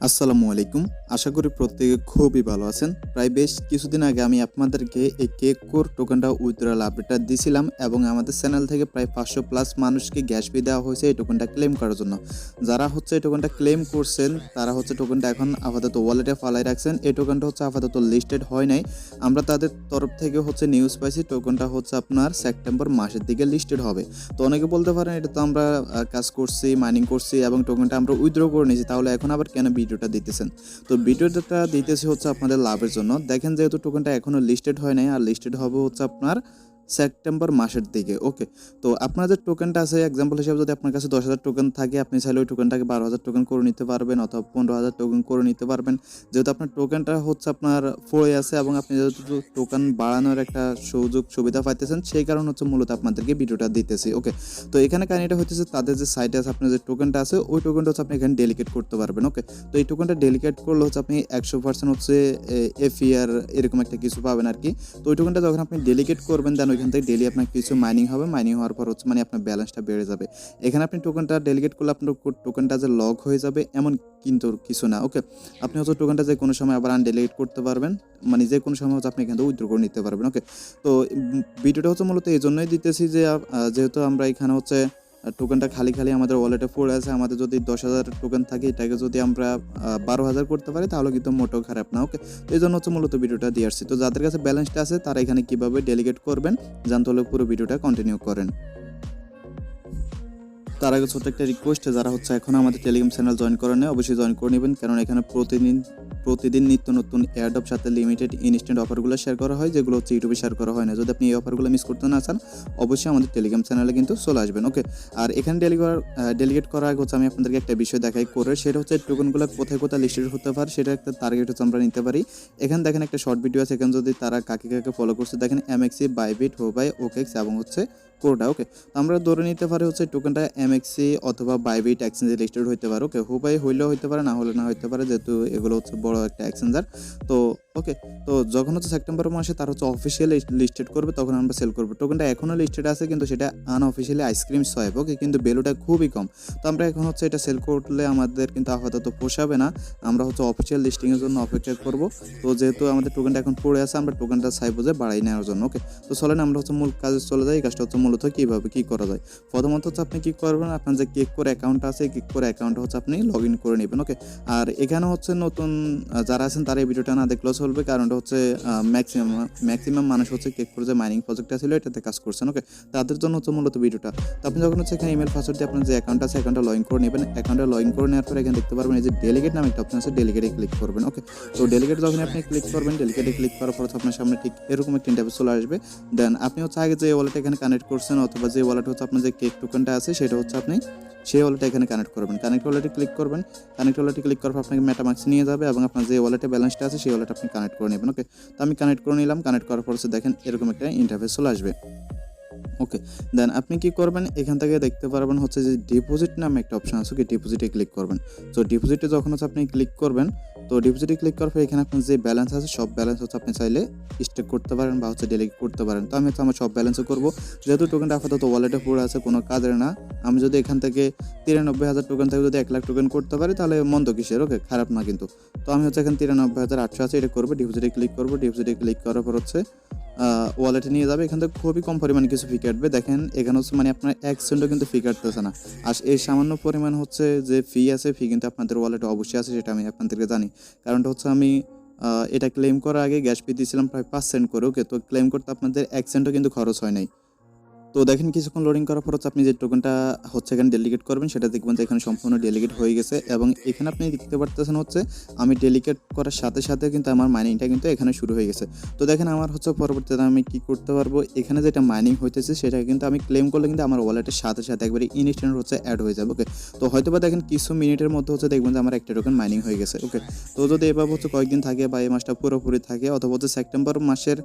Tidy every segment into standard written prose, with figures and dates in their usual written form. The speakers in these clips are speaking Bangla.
আসসালামু আলাইকুম। আশা করি প্রত্যেকে খুবই ভালো আছেন। প্রায় বেশ কিছুদিন আগে আমি আপনাদেরকে এই কেক কোর টোকেনটা উইথড্রল আপডেটটা দিছিলাম এবং আমাদের চ্যানেল থেকে প্রায় ৫০০ প্লাস মানুষকে গ্যাস ফি দেওয়া হয়েছে এই টোকেনটা ক্লেম করার জন্য। যারা হচ্ছে এই টোকেনটা ক্লেম করছেন তারা হচ্ছে টোকেনটা এখন আপাতত ওয়ালেটে ফালায় রাখছেন। এই টোকেনটা হচ্ছে আপাতত লিস্টেড হয় নাই। আমরা তাদের তরফ থেকে হচ্ছে নিউজ পাইছি টোকেনটা হচ্ছে আপনার সেপ্টেম্বর মাসের দিকে লিস্টেড হবে। তো অনেকে বলতে পারেন এটা তো আমরা কাজ করছি, মাইনিং করছি এবং টোকেনটা আমরা উইথড্র করে নিয়েছি, তাহলে এখন আবার কেন ভিডিওটা দিতেছেন? তো ভিডিওটা দিতেছি হচ্ছে আপনাদের লাভের জন্য। দেখেন যেহেতু টোকেনটা এখনো লিস্টেড হয় নাই আর লিস্টেড হবে হচ্ছে আপনার সেপ্টেম্বর মাসের দিকে। ওকে, তো আপনার যে টোকেনটা আছে এক্সাম্পল হিসেবে যদি আপনার কাছে ১০,০০০ টোকেন থাকে, আপনি চাইলে ওই টোকেনটাকে ১২,০০০ টোকেন করে নিতে পারবেন অথবা ১৫,০০০ টোকেন করে নিতে পারবেন। যেহেতু আপনার টোকেনটা হচ্ছে আপনার পড়ে আছে এবং আপনি যেহেতু টোকেন বাড়ানোর একটা সুযোগ সুবিধা পাইতেছেন, সেই কারণে হচ্ছে মূলত আপনাদেরকে ভিডিওটা দিতেছি। ওকে, তো এখানে কাহিনীটা হইতেছে তাদের যে সাইটে আছে আপনার যে টোকেনটা আছে ওই টোকেনটা হচ্ছে আপনি এখানে ডেলিকেট করতে পারবেন। ওকে, তো এই টোকেনটা ডেলিকেট করলে হচ্ছে আপনি ১০০% হচ্ছে এফিআর এরকম একটা কিছু পাবেন আর কি। তো ওই টোকেনটা যখন আপনি ডেলিকেট করবেন দেন ওইখান থেকে ডেলি আপনার কিছু মাইনিং হবে, মাইনিং হওয়ার পর হচ্ছে মানে আপনার ব্যালেন্সটা বেড়ে যাবে। এখানে আপনি টোকেনটা ডেলিকেট করলে আপনার টোকেনটা যে লক হয়ে যাবে এমন কিন্তু কিছু না। ওকে, আপনি হচ্ছে টোকেনটা যে কোনো সময় আবার আনডেলিকেট করতে পারবেন, মানে যে কোনো সময় হচ্ছে আপনি এখান থেকে উইথড্র করে নিতে পারবেন। ওকে, তো ভিডিওটা হচ্ছে মূলত এই জন্যই দিতেছি যে যেহেতু আমরা এখানে হচ্ছে টোকেনটা খালি আমাদের ওয়ালেটে পড়ে আছে, আমাদের যদি ১০,০০০ টোকেন থাকে এটাকে যদি আমরা ১২,০০০ করতে পারি তাহলে কিন্তু মোটেও খারাপ না। ওকে, তো এই জন্য হচ্ছে মূলত ভিডিওটা দিয়ে আসছি। তো যাদের কাছে ব্যালেন্সটা আছে তারা এখানে কীভাবে ডেলিগেট করবেন জানতে হলে পুরো ভিডিওটা কন্টিনিউ করেন। তার আগে ছোট্ট একটা রিকোয়েস্ট, যারা হচ্ছে এখন আমাদের টেলিগ্রাম চ্যানেল জয়েন করে নেয় অবশ্যই জয়েন করে নেবেন, কারণ এখানে প্রতিদিন নিত্য নতুন এয়ারড্রপ সাথে লিমিটেড ইনস্ট্যান্ট অফারগুলো শেয়ার করা হয়, যেগুলো হচ্ছে ইউটিউবে শেয়ার করা হয় না। যদি আপনি এই অফারগুলো মিস করতে না চান অবশ্যই আমাদের টেলিগ্রাম চ্যানেলে কিন্তু চলে আসবেন। ওকে, আর এখানে ডেলিগেট করার আগে হচ্ছে আমি আপনাদেরকে একটা বিষয় দেখাই করে, সেটা হচ্ছে টোকেনগুলো কোথায় কোথায় লিস্টেড হতে পারে সেটা একটা টার্গেট হচ্ছে আমরা নিতে পারি। এখানে দেখেন একটা শর্ট ভিডিও আছে, এখানে যদি তারা কাকে কাকে ফলো করছে দেখেন এমএক্সি, বাইবিট, হোবাই, ওকেক্স এবং হচ্ছে কোডা। ওকে, আমরা ধরে নিতে পারি হচ্ছে টোকেনটা এমএক্সি অথবা বাইবিট এক্সচেঞ্জে লিস্টেড হইতে পারে। ওকে, হোবাই হইলেও হইতে পারে, না হলে না হইতে পারে, যেহেতু এগুলো হচ্ছে বড় একটা এক্সচেঞ্জার। তো ওকে, তো যখন হচ্ছে সেপ্টেম্বর মাসে তার হচ্ছে অফিসিয়ালি লিস্টেড করবে তখন আমরা সেল করবো। টোকেনটা এখনও লিস্টেড আছে কিন্তু সেটা আনঅফিসিয়ালি আইসক্রিম সোয়াইপ। ওকে, কিন্তু ভ্যালুটা খুবই কম। তো আমরা এখন হচ্ছে এটা সেল করলে আমাদের কিন্তু আপাতত পোষাবে না, আমরা হচ্ছে অফিসিয়াল লিস্টিংয়ের জন্য অপেক্ষা করব। তো যেহেতু আমাদের টোকেনটা এখন পড়ে আছে আমরা টোকেনটা চাইবো যে বাড়াই নেওয়ার জন্য। ওকে, তো চলেন আমরা হচ্ছে মূল কাজে চলে যাই। কাজটা হচ্ছে মূলত কীভাবে কী করা যায়। প্রথমত হচ্ছে আপনি কী করবেন, আপনার যে কেক করে অ্যাকাউন্ট আছে কেক করে অ্যাকাউন্টটা হচ্ছে আপনি লগ ইন করে নেবেন। ওকে, আর এখানে হচ্ছে নতুন যারা আছেন তারা এই ভিডিওটা না দেখলেও চলবে, কারণটা হচ্ছে ম্যাক্সিমাম মানুষ হচ্ছে কেক করে যে মাইনিং প্রজেক্টটা ছিল এটাতে কাজ করছেন। ওকে, তাদের জন্য হচ্ছে মূলত ভিডিওটা। তো আপনি যখন হচ্ছে এখানে ইমেল পাসওয়ার্ড দিয়ে আপনার যে অ্যাকাউন্ট আছে অ্যাকাউন্টটা লগ ইন করে নেবেন। অ্যাকাউন্টে লগ ইন করে নেওয়ার পরে এখানে দেখতে পারবেন এই যে ডেলিগেট নামে একটা অপশন আছে, ডেলিগেটে ক্লিক করবেন। ওকে, তো ডেলিগেট যখন আপনি ক্লিক করবেন, ডেলিগেটে ক্লিক করার পর আপনার সামনে ঠিক এরকম একটা ইন্টারফেস চলে আসবে। দেন আপনি হচ্ছে আগে যে ওয়ালেট এখানে কানেক্ট করছেন অথবা যে ওয়ালেট হচ্ছে আপনার যে কেক টোকেনটা আছে সেটা হচ্ছে আপনি সেই ওয়ালেটে এখানে কানেক্ট করবেন। কানেক্ট ওয়ালেটে ক্লিক করবেন। কানেক্ট ওয়ালেটে ক্লিক করার পর আপনাকে মেটামাক্সে নিয়ে যাবে এবং আপনার যে ওয়ালেটে ব্যালেন্সটা আছে সেই ওয়ালেট আপনি কানেক্ট করে নেবেন। ওকে, তো আমি কানেক্ট করে নিলাম। কানেক্ট করার পর দেখেন এরকম একটা ইন্টারফেস চলে আসবে। ওকে, দেন আপনি কি করবেন, এখান থেকে দেখতে পারবেন হচ্ছে যে ডিপোজিট নামে একটা অপশন আছে। কি ডিপোজিটে ক্লিক করবেন। তো ডিপোজিটে যখন হচ্ছে আপনি ক্লিক করবেন, তো ডিপোজিটে ক্লিক করার পর এখানে আপনার যে ব্যালেন্স আছে সব ব্যালেন্স হচ্ছে আপনি চাইলে স্টেক করতে পারেন বা হচ্ছে ডেলিট করতে পারেন। তো আমি হচ্ছে আমার সব ব্যালেন্সও করবো, যেহেতু টোকেনটা আপাতত ওয়ালেটে পড়ে আছে কোনো কাজের না। আমি যদি এখান থেকে ৯৩,০০০ টোকেন থেকে যদি ১,০০,০০০ টোকেন করতে পারি তাহলে মন্দ কিসের। ওকে, খারাপ না কিন্তু। তো আমি হচ্ছে এখানে ৯৩,৮০০ আছে এটা করবো। ডিপোজিটে ক্লিক করবো। ডিপোজিটে ক্লিক করার পর হচ্ছে ওয়ালেটে নিয়ে যাবে। এখান থেকে খুবই কম পরিমাণে কিছু ফি কাটবে। দেখেন এখানে হচ্ছে মানে আপনার ১ সেন্টও কিন্তু ফি কাটতেছে না। আর এই সামান্য পরিমাণ হচ্ছে যে ফি আছে, ফি কিন্তু আপনাদের ওয়ালেটে অবশ্যই আছে, সেটা আমি আপনাদেরকে জানি। কারণটা হচ্ছে আমি এটা ক্লেম করার আগে গ্যাস ফি দিয়েছিলাম প্রায় ৫ সেন্ট করে। ওকে, তো ক্লেম করতে আপনাদের ১ সেন্টও কিন্তু খরচ হয় নাই। তো দেখেন কিছুক্ষণ লোডিং করার পর হচ্ছে আপনি যে টোকেনটা হচ্ছে এখানে ডেলিগেট করবেন সেটা দেখবেন যে এখানে সম্পূর্ণ ডেলিগেট হয়ে গেছে এবং এখানে আপনি দেখতে পারতেছেন হচ্ছে আমি ডেলিগেট করার সাথে সাথে কিন্তু আমার মাইনিংটা কিন্তু এখানে শুরু হয়ে গেছে। তো দেখেন আমার হচ্ছে পরবর্তীতে আমি কি করতে পারবো, এখানে যেটা মাইনিং হইতেছে সেটা কিন্তু আমি ক্লেম করলে কিন্তু আমার ওয়ালেটের সাথে সাথে একবারে ইনস্ট্যান্ট হচ্ছে অ্যাড হয়ে যাবে। ওকে, তো হয়তো বা দেখেন কিছু মিনিটের মধ্যে হচ্ছে দেখবেন যে আমার একটা টোকেন মাইনিং হয়ে গেছে। ওকে, তো যদি এভাবে হচ্ছে কয়েকদিন থাকে বা এই মাসটা পুরোপুরি থাকে অথবা হচ্ছে সেপ্টেম্বর মাসের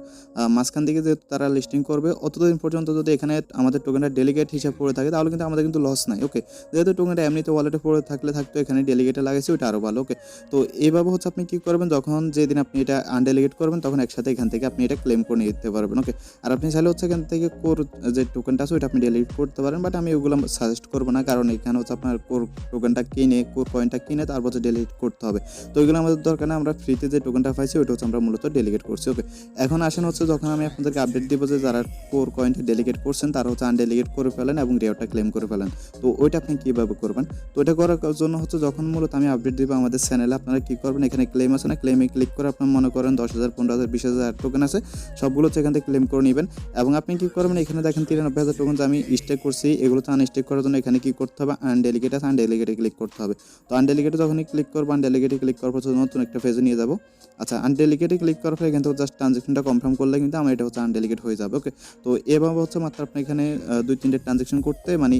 মাঝখান দিকে যেহেতু তারা লিস্টিং করবে অতদিন পর্যন্ত যদি এখানে আমাদের টোকেনটা ডেলিগেট হিসাব পড়ে থাকে তাহলে কিন্তু আমাদের কিন্তু লস নাই। ওকে, যেহেতু টোকেনটা এমনিতে ওয়ালেটে পড়ে থাকতো, এখানে ডেলিগেটে লাগাইছি, ওইটা আরও ভালো। ওকে, তো এইভাবে হচ্ছে আপনি কী করবেন, যখন যেদিন আপনি এটা আনডেলিগেট করবেন তখন একসাথে এখান থেকে আপনি এটা ক্লেম করে নিতে পারবেন। ওকে, আর আপনি চাইলে হচ্ছে এখান থেকে কোর যে টোকেনটা আছে ওইটা আপনি ডিলিট করতে পারেন, বাট আমি ওগুলো সাজেস্ট করবো না, কারণ এখানে হচ্ছে আপনার কোর টোকেনটা কিনে, কোর কয়েনটা কিনে তারপর হচ্ছে ডিলিট করতে হবে। তো ওইগুলো আমাদের দরকার না, আমরা ফ্রিতে যে টোকেনটা পাইছি ওইটা হচ্ছে আমরা মূলত ডেলিগেট করছি। ওকে, এখন আসেন হচ্ছে যখন আমি আপনাদেরকে আপডেট দিব যে যারা কোর কয়েনটা ডেলিগেট করছেন তারা হচ্ছে আনডেলিগেট করে ফেলেন এবং রিওয়ার্ডটা ক্লেম করে ফেলেন। তো ওইটা আপনি কীভাবে করবেন, তো এটা করার জন্য হচ্ছে যখন মূলত আমি আপডেট দিব আমাদের চ্যানেলে, আপনারা কী করবেন, এখানে ক্লেম আছে না, ক্লেমে ক্লিক করে আপনার মনে করেন 10,000, 15,000, 20,000 টোকেন আছে, সবগুলো হচ্ছে এখান থেকে ক্লেম করে নেবেন। এবং আপনি কী করবেন, এখানে দেখেন 93,000 টোকেন আমি স্টেক করছি, এগুলো তো আনস্টেক করার জন্য এখানে কী করতে হবে, আনডেলিগেট আছে, আনডেলিগেটে ক্লিক করতে হবে। তো আনডেলিগেটে যখনই ক্লিক করবো, আনডেলিগেটে ক্লিক করার পর নতুন একটা পেজে নিয়ে যাবো। আচ্ছা, আনডেলিগেটে ক্লিক করার পর এখান থেকে জাস্ট ট্রানজেকশনটা কনফার্ম করলে কিন্তু আমার এটা হচ্ছে আনডেলিগেট হয়ে যাবে। ওকে, তো এভাবে হচ্ছে মাত্র আপনি এখানে 2-3টে ট্রানজেকশন করতে মানে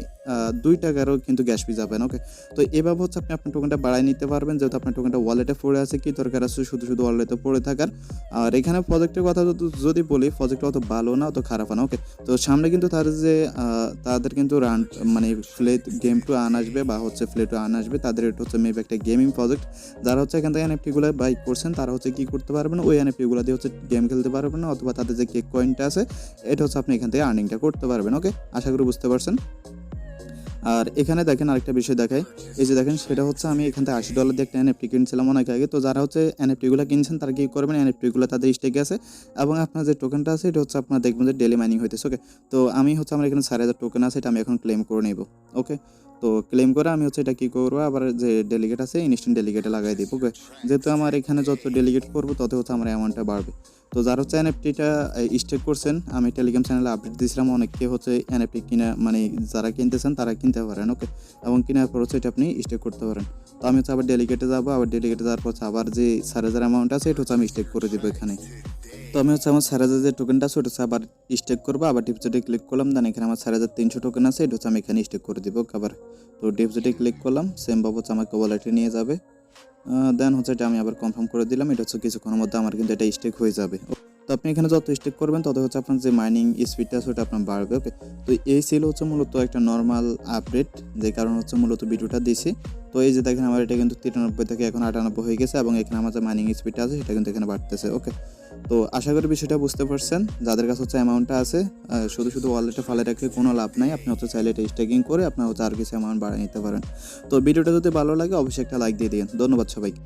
2 টাকারও কিন্তু গ্যাস ফি যাবেন। ওকে, তো এভাবে হচ্ছে আপনি আপনার টোকেনটা বাড়ায় নিতে পারবেন, যেহেতু আপনার টোকেনটা ওয়ালেটে পড়ে আছে, কি দরকার আছে শুধু ওয়ালেটে পড়ে থাকার। আর এখানে প্রজেক্টের কথা যদি বলি, প্রজেক্টটা অত ভালো না, অত খারাপ না। ওকে, তো সামনে কিন্তু তাদের কিন্তু রান মানে ফ্লে গেম টু আন আসবে বা হচ্ছে ফ্লে টু আন আসবে, তাদের এটা হচ্ছে মেবি একটা গেমিং প্রজেক্ট। যারা হচ্ছে এখান থেকে এনএফটিগুলো বাই করছেন তারা হচ্ছে কী করতে পারবেন, ওই এনএফটিগুলো দিয়ে হচ্ছে গেম খেলতে পারবেন, অথবা তাদের যে কেক কয়েনটা আছে এটা হচ্ছে আপনি এখান থেকে আর্নিংটা করতে পারবেন। ওকে, আশা করি বুঝতে পারছেন। আর এখানে দেখেন আরেকটা বিষয় দেখায়, এই যে দেখেন সেটা হচ্ছে আমি এখান থেকে $80 দিয়ে একটা এনএফটি কিনছিলাম অনেক আগে। তো যারা হচ্ছে এনএফটিগুলো কিনছেন তারা কী করবেন, এনএফটিগুলো তাদের স্টেকে আছে এবং আপনার যে টোকেনটা আছে এটা হচ্ছে আপনার দেখবেন যে ডেলি মাইনিং হইতেছে। ওকে, তো আমি হচ্ছে আমার এখানে 4,000 টোকেন আছে, এটা আমি এখন ক্লেম করে নেব। ওকে, তো ক্লেম করে আমি হচ্ছে এটা কী করবো, আবার যে ডেলিগেট আছে ইনস্ট্যান্ট ডেলিগেটে লাগাই দিব। ওকে, যেহেতু আমার এখানে যত ডেলিগেট করবো তত হচ্ছে আমার অ্যামাউন্টটা বাড়বে। তো যারা হচ্ছে এনএফটিটা স্টেক করছেন, আমি টেলিগ্রাম চ্যানেলে আপডেট দিয়েছিলাম, অনেককে হচ্ছে এনএফটি কিনা মানে যারা কিনতেছেন তারা কিনতে পারেন। ওকে, এবং কেনার পর হচ্ছে এটা আপনি স্টেক করতে পারেন। তো আমি হচ্ছে আবার ডেলিগেটে যাবো, আবার ডেলিগেটে যাওয়ার পর আবার যে 4,000 অ্যামাউন্ট আছে এটা হচ্ছে আমি স্টেক করে দেবো এখানে। তো আমি হচ্ছে আমার 4,000 যে টোকেনটা আছে ওটা হচ্ছে আবার স্টেক করবো, আবার ডিপোজিটে ক্লিক করলাম, দেন এখানে আমার 4,300 টোকেন আছে, এটা হচ্ছে আমি এখানে স্টেক করে দিব আবার। তো ডিপোজিটে ক্লিক করলাম, সেম ভাবে হচ্ছে আমাকে ওয়ালেটে নিয়ে যাবে, দেন হচ্ছে এটা আমি আবার কনফার্ম করে দিলাম, এটা হচ্ছে কিছুক্ষণের মধ্যে আমার কিন্তু এটা স্টেক হয়ে যাবে। তো আপনি এখানে যত স্টেক করবেন তত হচ্ছে আপনার যে মাইনিং স্পিডটা আছে ওটা আপনার বাড়বে। ওকে, তো এই ছিল হচ্ছে মূলত একটা নর্মাল আপডেট, যে কারণে হচ্ছে মূলত ভিডিওটা দিছি। তো এই যে দেখেন আমার এটা কিন্তু 93 থেকে এখন 98 হয়ে গেছে এবং এখানে আমার যে মাইনিং স্পিডটা আছে সেটা কিন্তু এখানে বাড়তেছে। ওকে, তো আশা করি বিষয়টা বুঝতে পারছেন। যাদের কাছে হচ্ছে অ্যামাউন্টটা আছে শুধু ওয়ালেটে ফালে রাখে কোনো লাভ নাই, আপনি হচ্ছে চাইলে এটা স্টেকিং করে আপনার হচ্ছে আর কিছু অ্যামাউন্ট বাড়িয়ে নিতে পারেন। তো ভিডিওটা যদি ভালো লাগে অবশ্যই একটা লাইক দিয়ে দিন। ধন্যবাদ সবাইকে।